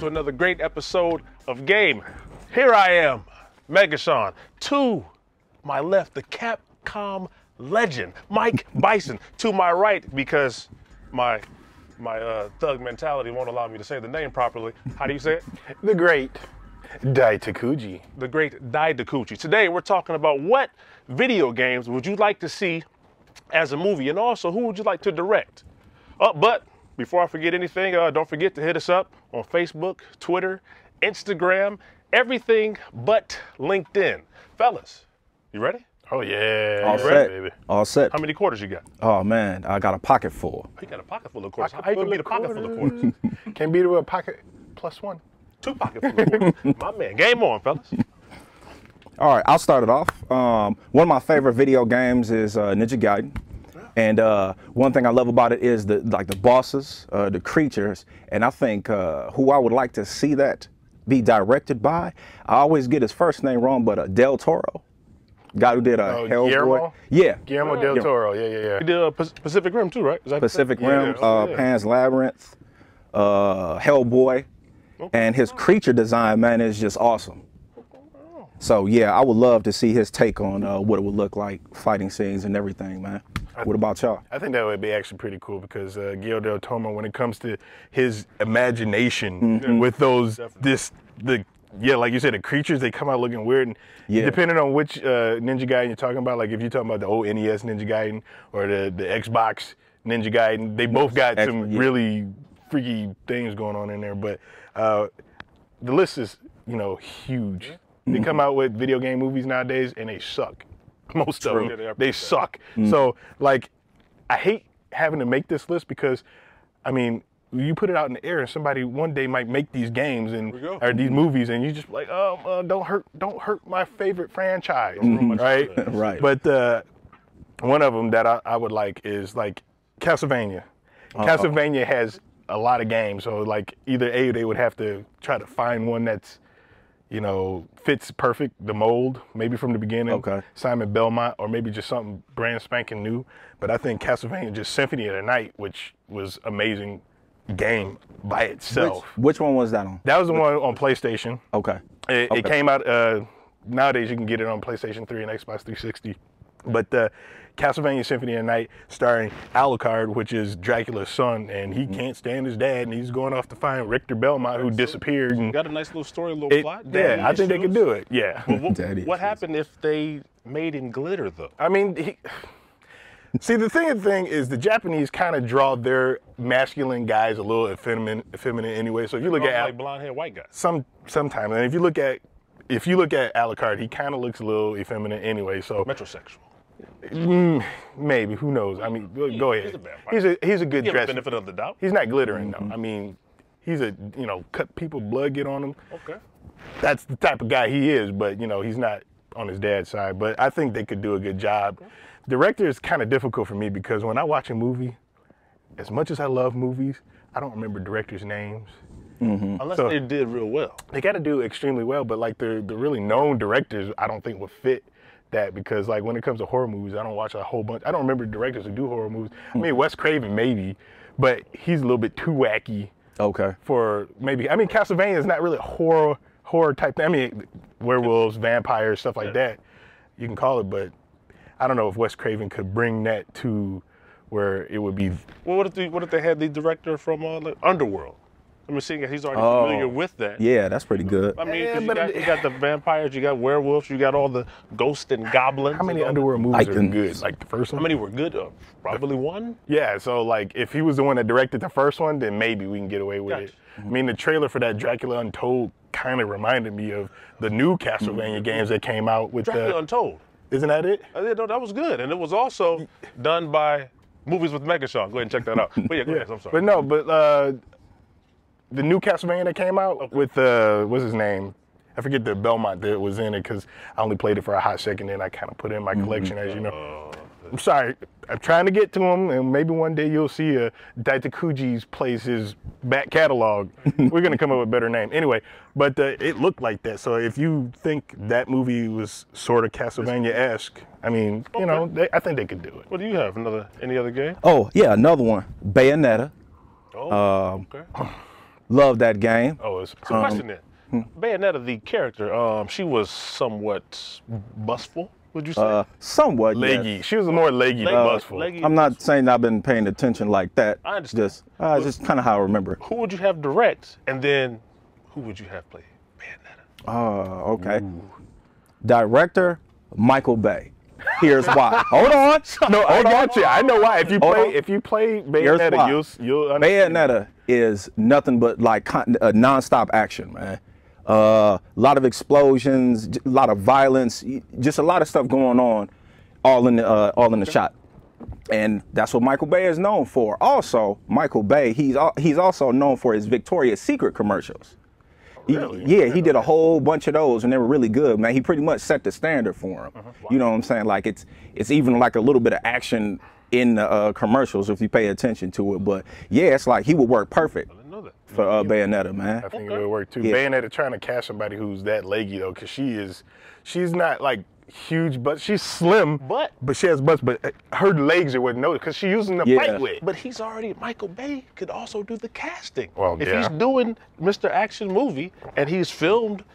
to another great episode of G.A.M.E. Here I am, Megashaun. To my left, the Capcom legend, Mike Bison. To my right, because my thug mentality won't allow me to say the name properly. How do you say it? The great Dai Takuji. The great Dai Takuji. Today we're talking about what video games would you like to see as a movie, and also who would you like to direct? But before I forget anything, don't forget to hit us up on Facebook, Twitter, Instagram, everything but LinkedIn. Fellas, you ready? Oh yeah, All set, baby. All set. How many quarters you got? Oh man, I got a pocket full. Oh, you got a pocket full of quarters. How you can beat a pocket full of quarters? Can't beat it with a pocket plus one. 2 pockets full of quarters. My man, game on, fellas. All right, I'll start it off. One of my favorite video games is Ninja Gaiden. And one thing I love about it is the bosses, the creatures, and I think who I would like to see that be directed by, I always get his first name wrong, but Del Toro, guy who did Hellboy. Guillermo? Yeah. Guillermo del Toro, yeah. You did Pacific Rim too, right? Is that Pacific Rim, yeah. Pan's Labyrinth, Hellboy, and his creature design, man, is just awesome. So yeah, I would love to see his take on what it would look like, fighting scenes and everything, man. What about y'all? I think that would be actually pretty cool because Guillermo del Toro, when it comes to his imagination with those, like you said, the creatures, they come out looking weird. And depending on which Ninja Gaiden you're talking about, like if you're talking about the old NES Ninja Gaiden or the Xbox Ninja Gaiden, they both got some really freaky things going on in there. But the list is, huge. They come out with video game movies nowadays and they suck. Most of them, they suck. So, like, I hate having to make this list because, I mean, you put it out in the air and somebody one day might make these games or these movies, and you just like, don't hurt my favorite franchise, right? Right. But one of them that I would like is like Castlevania. Castlevania has a lot of games, so like either they would have to try to find one that's fits perfect, the mold, maybe from the beginning, Simon Belmont, or maybe just something brand spanking new. But I think Castlevania, just Symphony of the Night, which was amazing game by itself. Which one was that on? That was the one on PlayStation. Okay. It came out, nowadays you can get it on PlayStation 3 and Xbox 360. But Castlevania Symphony of the Night, starring Alucard, which is Dracula's son, and he can't stand his dad, and he's going off to find Richter Belmont, who disappeared. And got a nice little story, a little plot. Yeah, I think they could do it. Yeah. Well, what happened if they made him glitter, though? I mean, see, the thing is, the Japanese kind of draw their masculine guys a little effeminate anyway. So if you look at like blonde-haired white guys, sometimes, and if you look at Alucard, he kind of looks a little effeminate anyway. So metrosexual. Maybe, who knows? I mean, go ahead. He's a good dresser. Benefit of the doubt. He's not glittering though. I mean, he's a cut people blood get on him. Okay. That's the type of guy he is, but he's not on his dad's side. But I think they could do a good job. Director is kind of difficult for me because when I watch a movie, as much as I love movies, I don't remember directors' names. Unless they did real well. They got to do extremely well, but like the really known directors, I don't think would fit that because like when it comes to horror movies, I don't watch a whole bunch. I don't remember directors who do horror movies. I mean, Wes Craven maybe, but he's a little bit too wacky. Okay. For maybe, I mean, Castlevania is not really a horror type thing. I mean, werewolves, vampires, stuff like that. You can call it, but I don't know if Wes Craven could bring that to where it would be. Well, what if they had the director from Underworld? I mean, seeing as he's already familiar with that. Yeah, that's pretty good. I mean, you got the vampires, you got werewolves, you got all the ghosts and goblins. How many Underworld movies are good? Like the first one? How many were good? Probably one? Yeah, so like if he was the one that directed the first one, then maybe we can get away with it. I mean, the trailer for that Dracula Untold kind of reminded me of the new Castlevania games that came out with Dracula Untold. Isn't that it? That was good, and it was also done by Movies with Megashaun. Go ahead and check that out. But yeah, go ahead, I'm sorry. But the new Castlevania that came out with, what's his name? I forget the Belmont that was in it because I only played it for a hot second and I kind of put it in my collection, as you know. I'm sorry, I'm trying to get to him, and maybe one day you'll see Dai Takuji's plays his back catalog. We're gonna come up with a better name. Anyway, but it looked like that. So if you think that movie was sort of Castlevania-esque, I mean, I think they could do it. What do you have? Any other game? Oh yeah, another one, Bayonetta. Oh, okay. Love that game. Oh, it's So question then. Bayonetta, the character, she was somewhat bustful, would you say? Somewhat leggy. yes. She was more leggy than bustful. Leggy, I'm not saying I've been paying attention like that. I understand. Just kind of how I remember it. Who would you have direct, and then who would you have play Bayonetta? Okay. Ooh. Director, Michael Bay. Here's why. Hold on. No, I got you. I know why. If you play Bayonetta, you'll understand. Bayonetta is nothing but like non-stop action, man. A lot of explosions, a lot of violence, just a lot of stuff going on, all in the shot. And that's what Michael Bay is known for. Also, Michael Bay, he's also known for his Victoria's Secret commercials. Really? He did a whole bunch of those, and they were really good, man. He pretty much set the standard for him. Wow. You know what I'm saying? Like it's even like a little bit of action in the commercials if you pay attention to it. But yeah, it's like he would work perfect for Bayonetta, man. I think it would work too. Yeah. Bayonetta trying to cast somebody who's that leggy though, because she's not like huge, but she's slim, but she has butts, but her legs are what notice because she's using the fight with. But Michael Bay could also do the casting. Well, if he's doing Mr. Action movie and he's filmed,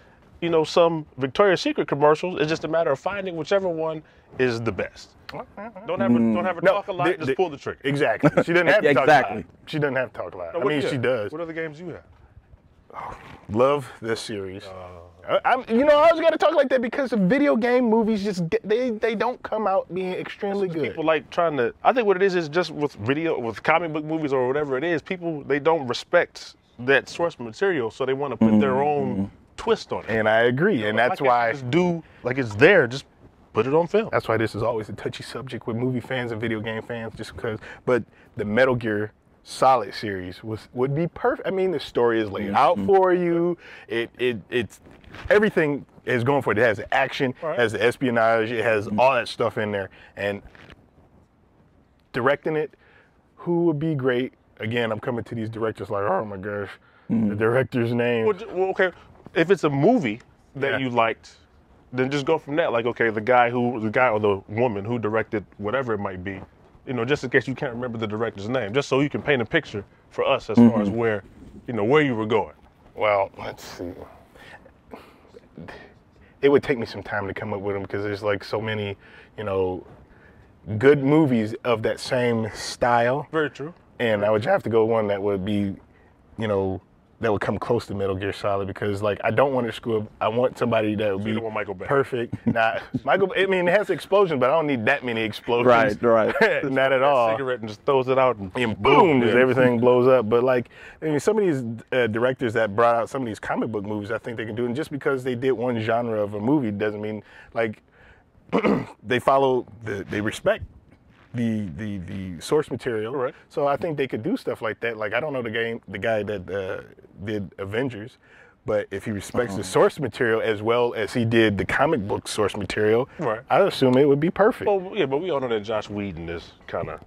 you know, some Victoria's Secret commercials, it's just a matter of finding whichever one is the best. Don't have her talk a lot, just pull the trigger. Exactly. She doesn't have to talk a lot. She doesn't have to talk a lot. I mean, she does. What other games do you have? Oh, love this series. I always got to talk like that because the video game movies they don't come out being extremely good. People like trying to. I think what it is just with comic book movies or whatever it is. People they don't respect that source material, so they want to put their own twist on it. And I agree, and that's why just do like it's there. Just put it on film. That's why this is always a touchy subject with movie fans and video game fans, just because. But the Metal Gear Solid series would be perfect. I mean, the story is laid out for you. It's everything is going for it. It has the action, it has the espionage, it has all that stuff in there. And directing it, who would be great? Again, I'm coming to these directors like, oh my gosh, the director's name. Well, okay, if it's a movie that you liked, then just go from that. Like, okay, the guy or the woman who directed whatever it might be, you know, just in case you can't remember the director's name, just so you can paint a picture for us as far as where you were going. Well, let's see. It would take me some time to come up with them because there's like so many, good movies of that same style. Very true. And I would have to go one that would be, that would come close to Metal Gear Solid because like I don't want to screw up. I want somebody that would be perfect. Not Michael. I mean, it has explosions, but I don't need that many explosions. Right. Not at all. Cigarette and just throws it out and boom, just everything blows up. But like, I mean, some of these directors that brought out some of these comic book movies, I think they can do. And just because they did one genre of a movie doesn't mean like they respect the source material. Right. So I think they could do stuff like that. Like I don't know the guy that did Avengers, but if he respects the source material as well as he did the comic book source material, I assume it would be perfect. Well, yeah, but we all know that Joss Whedon is kind of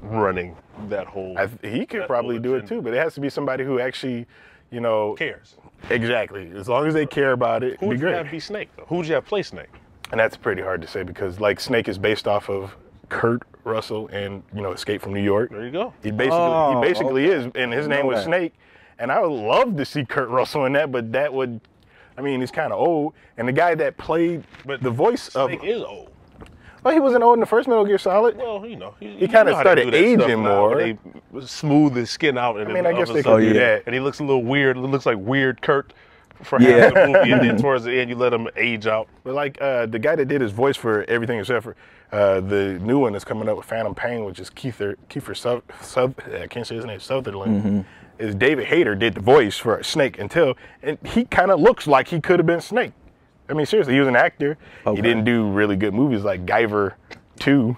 running that whole. He could probably do it too, but it has to be somebody who actually, cares. Exactly. As long as they care about it, it'd be great. Who would you have be Snake though? Who would you have play Snake? And that's pretty hard to say because like Snake is based off of Kurt Russell and Escape from New York. There you go. He basically is, and his name was Snake. And I would love to see Kurt Russell in that, but he's kind of old. And the guy that played the voice of Snake is old. Well, he wasn't old in the first Metal Gear Solid. Well, he kind of started aging more. They smooth his skin out. And I guess they could do that. And he looks a little weird. It looks like weird Kurt for half the movie, and then towards the end you let him age out. But like the guy that did his voice for everything except for the new one that's coming up with Phantom Pain, which is Kiefer I can't say his name, Sutherland. Is David Hayter did the voice for Snake and he kind of looks like he could have been Snake. I mean, seriously, he was an actor. Okay. He didn't do really good movies like Guyver 2.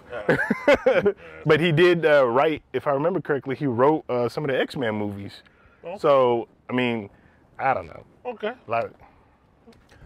But he did write, if I remember correctly, he wrote some of the X-Men movies. Okay. So, I mean, I don't know. Okay.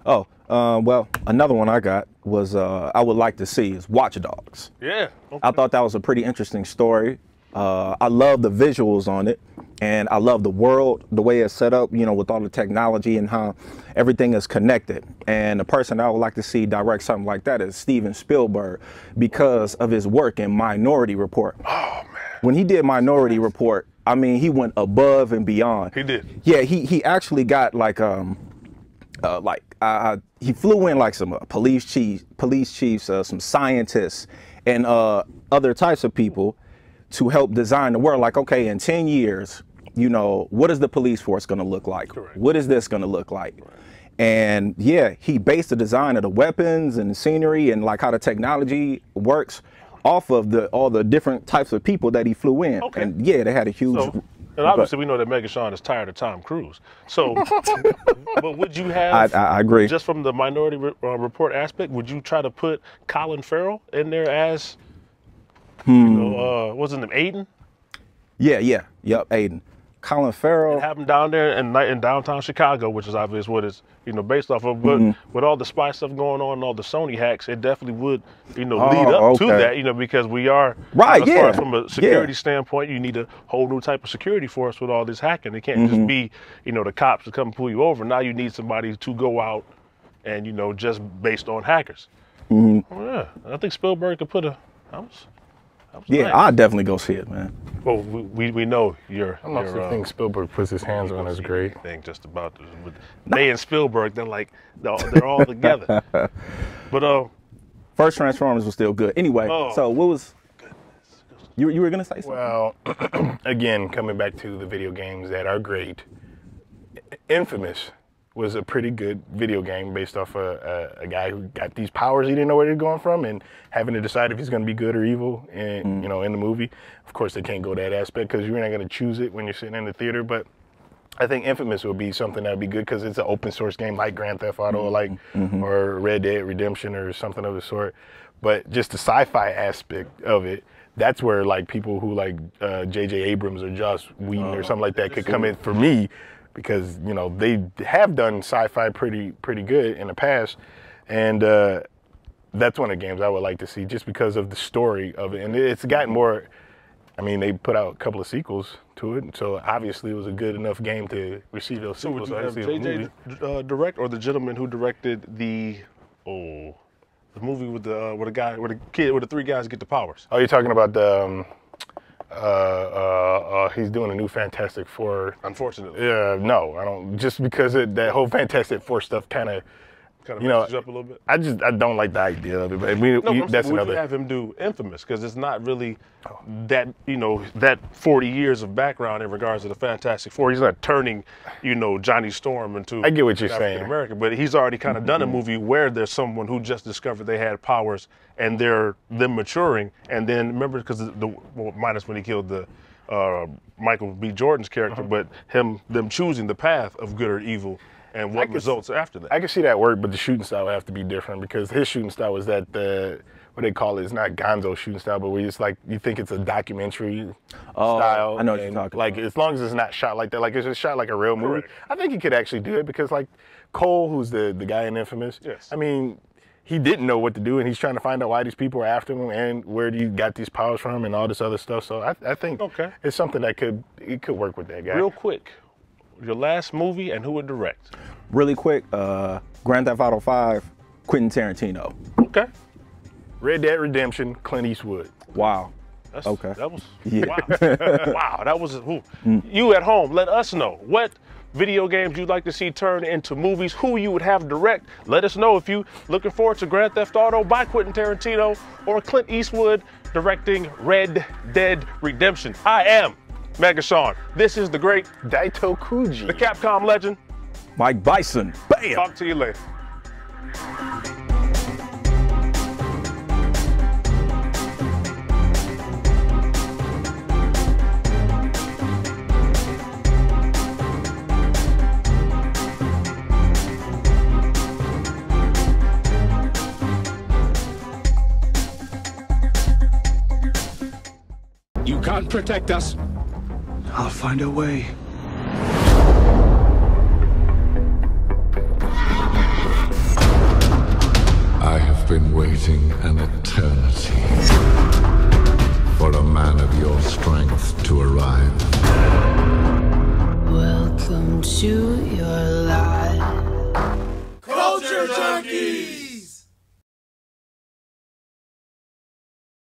Well, another one I got was I would like to see is Watch Dogs. Yeah. Okay. I thought that was a pretty interesting story. I love the visuals on it, and I love the world, the way it's set up, with all the technology and how everything is connected. And the person I would like to see direct something like that is Steven Spielberg because of his work in Minority Report. Oh, man. When he did Minority Report, I mean, he went above and beyond. He did. Yeah, he actually got like he flew in like some police chiefs, some scientists, and other types of people to help design the world. Like, okay, in 10 years, you know, what is the police force going to look like? Correct. What is this going to look like? Right. And yeah, he based the design of the weapons and the scenery and like how the technology works off of all the different types of people that he flew in. Okay. And yeah, they had a huge. And obviously, we know that Megashaun is tired of Tom Cruise. So, but would you have? I agree. Just from the Minority Report aspect, would you try to put Colin Farrell in there as, you know, what's his name, Aiden? Yeah, yep, Aiden. Colin Farrell. And have him down there in downtown Chicago, which is obvious what it's, you know, based off of. But with all the spy stuff going on and all the Sony hacks, it definitely would, you know, lead up to that, you know, because we are, right, as far as from a security standpoint, you need a whole new type of security force with all this hacking. It can't just be, you know, the cops to come pull you over. Now you need somebody to go out and, you know, just based on hackers. Well, yeah, I think Spielberg could put a, nice. I'd definitely go see it, man. Well, we know you're. I don't think Spielberg puts his hands on is great. I think just about they and Spielberg, they're like they're all together. But first Transformers was still good. Anyway, so what was? You were gonna say something? Well, again, coming back to the video games that are great, Infamous was a pretty good video game based off a guy who got these powers he didn't know where they're going from, and having to decide if he's going to be good or evil in you know, in the movie. Of course, they can't go that aspect because you're not going to choose it when you're sitting in the theater. But I think Infamous would be something that would be good because it's an open source game like Grand Theft Auto, or Red Dead Redemption or something of the sort. But just the sci-fi aspect of it, that's where like people who like J.J. Abrams or Joss Whedon or something like that could come in for me. Because, you know, they have done sci-fi pretty good in the past, and that's one of the games I would like to see just because of the story of it. And it's gotten more, I mean, they put out a couple of sequels to it, so obviously it was a good enough game to receive those sequels. So would you have J.J. direct, or the gentleman who directed the movie with the three guys get the powers? Oh, you're talking about the... he's doing a new Fantastic Four. Unfortunately. Yeah, no, I don't. Just because that whole Fantastic Four stuff kind of you know, messes you up a little bit. I don't like the idea of it. But that's another. Would you have him do Infamous? Because it's not really that, you know, that 40 years of background in regards to the Fantastic Four. He's not turning, you know, Johnny Storm into I get what you're saying. American, but he's already kind of done a movie where there's someone who just discovered they had powers and they're them maturing. And then remember, because minus when he killed the Michael B. Jordan's character, but them choosing the path of good or evil. And what results after that? I can see that work, but the shooting style would have to be different because his shooting style was that what they call it, it's not Gonzo shooting style, but where it's like you think it's a documentary style. I know what you're talking about. As long as it's not shot like that, like it's just shot like a real movie. Correct. I think he could actually do it because like Cole, who's the guy in Infamous, yes. I mean, he didn't know what to do, and he's trying to find out why these people are after him and where you got these powers from and all this other stuff. So I think it's something that could work with that guy. Real quick. Your last movie and who would direct? Really quick, Grand Theft Auto 5, Quentin Tarantino. Okay. Red Dead Redemption, Clint Eastwood. Wow. That was wow. Wow, that was You at home, let us know what video games you'd like to see turn into movies, who you would have direct. Let us know if you looking forward to Grand Theft Auto by Quentin Tarantino or Clint Eastwood directing Red Dead Redemption. I am Megashaun. This is the great Daito Kuji, the Capcom legend, Mike Bison. Bam! Talk to you later. You can't protect us. I'll find a way. I have been waiting an eternity for a man of your strength to arrive. Welcome to your life.